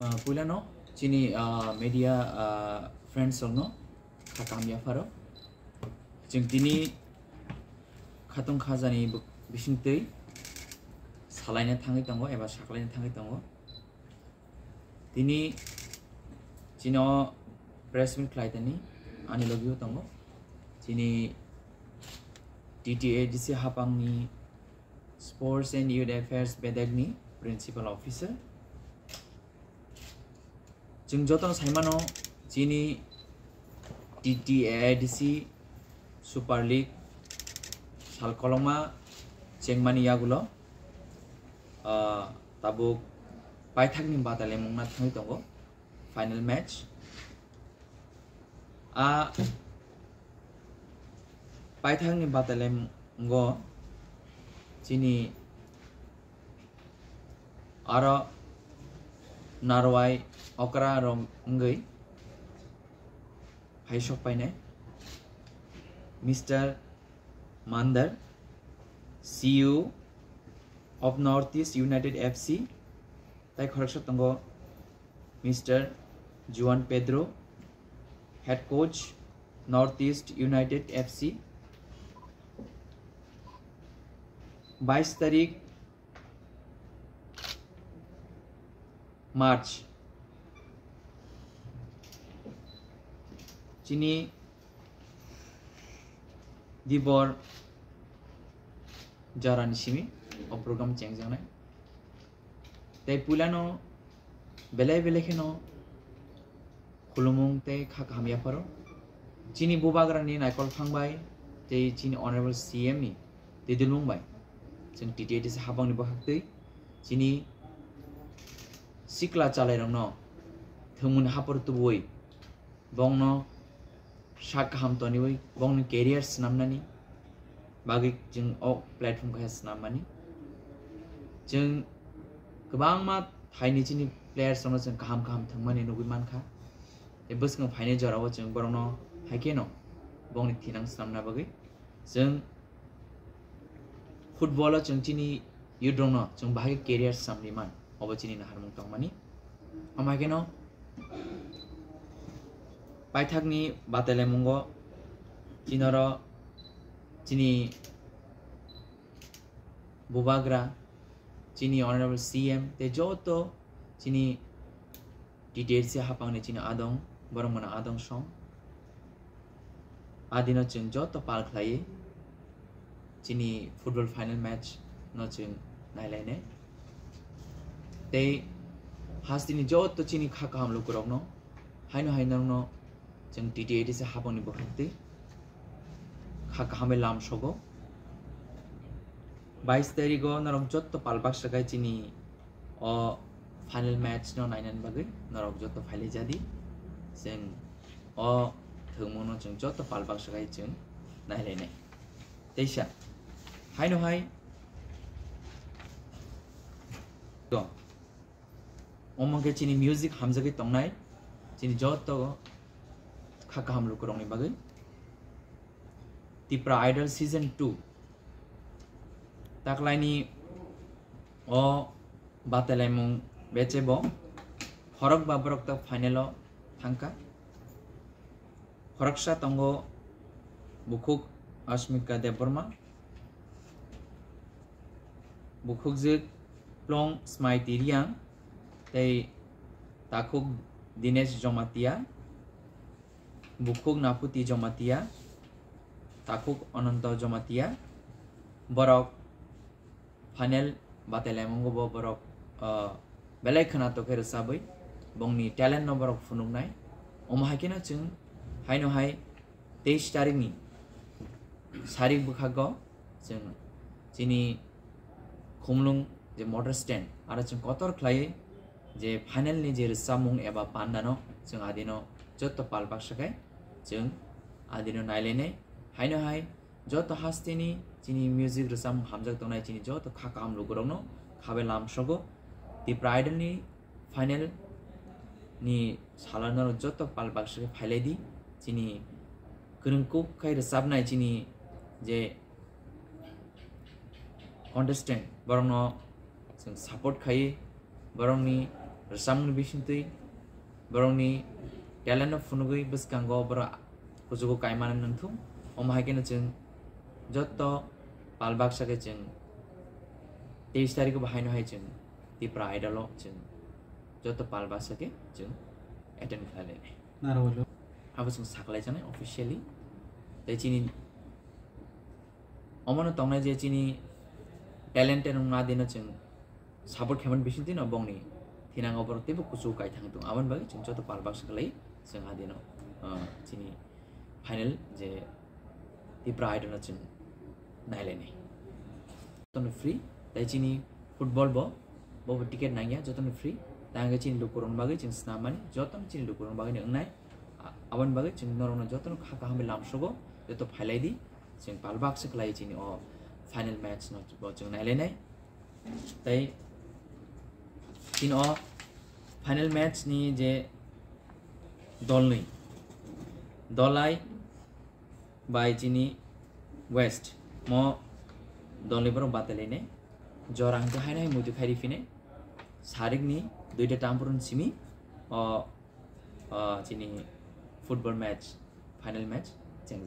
पुलानो चिनी media friends रंगनो खाकाम याफारो जों दिनै खातुं खाजानि बिसिंतै सालायनो थाङै दङ एबा साख्लायनो थाङै दङ दिनै चिनो प्रेस मिट खालायदोनि आनि लगियो दङ चिनी DTADC हापांनि स्पोर्ट्स एंड यूथ अफेयर्स बेदेगनि प्रिंसिपल ऑफिसर जों जतन साइमानो चिनी DTADC सुपार लीग सालकलमा चेंगमानी यागुलो ताबुक पाइथाकनि बादाले मुंना थाङै दङ फाइनल मैच पाइथाकनि बादाले मुंगो चिनी आरो नारवाई ओकरा रंगै हाइशक पाइने मिस्टर मांदर CEO of Northeast United FC ताई खरकसा तंगो मिस्टर जुआन Pedro head coach Northeast United FC 22 तारीख मार्च चिनी दिबर जारानि सिमी और प्रोग्राम चेंज जाने ते पुलानो बेले खेनो खुलुमुंग ते खाकामिया परो चिनी बुबाग्रानि नायकल फांबाय ते चिनी ऑनरेबल CM नि ते दिलमुंबाय जों DTADC हाबांनि बहागदै चिनी सिक्ला चालायरंनो थोमुन हापर तुबुय बंनो शाक हामतनिवै बंनो कैरियर स्नामनानि बागै जों ओ प्लेटफॉर्म का स्नाममानि जों गोबां मा थाइनि चिनी प्लेयर्स रंनो जों गाहाम थांमानि नुगै मानखा ए बसखौ फाइनल जराव जों बरनो हाइकेनो बंनि थिनां स्नामना बागै जों फुटबल जों चिनी युद्रंनो जों बाहाय कैरियर स्नामनि मान अबचिनी नाहारमुं तंमानि अमाकेनो पाइथाकनि बातेले मुंगो चिनरो चिनी बुबाग्रा चिनी ऑनरेबल CM ते जोतो चिनी DTADC हापांनि चिनी आदं बरमना आदं सं आदिनो जों जोतो पाल खालायो चिनी फुटबल फाइनल मैच न जों नायलायने ते हास्तिनि जोतो चिनी खाका हमलो करगनो हाइनो जों DTADC हापांनि बखते खाका हमें लाम शोगो 22 तारीख नरक जोतो पालबाक सगाय चिनी ओ फाइनल मैच न नाइनन बागै नरक जोतो फाइले जादी जों ओ थोमोनो जों जोतो पालबाक सगाय जों नायलायने तेसा हाइनो हाय तो ओमके चिनी म्यूजिक हमजगे तंगनाय चिनी जोतो खाका हमलो करंगनि बागै तिप्रा आइडल सीजन 2 ताकलाइनी ओ बातेलाइमुं बेचेबो हरक बाबरक तक फाइनलो थांका हरकसा तंगो बुकुक अस्मिका देबबर्मा बुकुकजिक प्लं स्माइति रियां तै ताकुक दिनेश जमातिया बुकुक नापुति जमातिया ताकुक अनंत जमातिया बरक फाइनल बातेलाइमुंगो बरक बेलाय खोनातो के रसाबै बंनि टैलेंट न बरक फुनुंनाय अमहाकेना जों हाइनो हाय 23 तारिखनि सारिक बुखागो जों चिनी खुमलुं जे मटर स्टैंड आरो जों कतर खलाय जे फाइनल नि जे रसामुं एबा पान्डानो जों आदिनो जतो पालबाक सगाय जों आदिनो नायलेने हाइनो हाय जतो हास्तिनि चिनी म्यूजिक रसाम हामजक तंनाय चिनी जतो खाका हमलो गरंनो खाबे लाम शगो दि प्राइडल नि फाइनल नि सालानो जतो पालबाक सगाय फाइलेदि चिनी गरंको खाय रसाबनाय चिनी जे कन्टेस्टेंट बरंनो जों सपोर्ट खायो बरंनि Samung Bishintui, Baroni, Galan of Funugui, Buskango, Bra, Kuzuko Kaiman and Tum, Omahakin, Jotto, Palbak Sakachin, the historical behind Hachin, the pride a lot, Jotto Palbasake, attend Kale. I was in Sakalajana officially. The Chini Omano Tona Jachini talent and Madinachin support Cameron Bishintin or Boni, Tinang over Tibu Kusuka Tango, Avan Bag, Chinchota Palbasakale, Sangadino, Chini final, the pride on a chin Nilene. On free, the Chini football ball, Bob ticket Naya, Jotan free, Tangachin Lukuron baggage in Snaman, Jotan Chin Lukuron baggage night. Awan bagai cing norona jotan kaka hamil lam shogo joto phalai di cing palbak seklai cini o final match no bo cing nai lenai tai cing o final match ni je dolni dolai by cini west mo dolni bro batalene jorang jahai nai muju khari fine sarik ni duita tampurun simi o cini football match, final match, change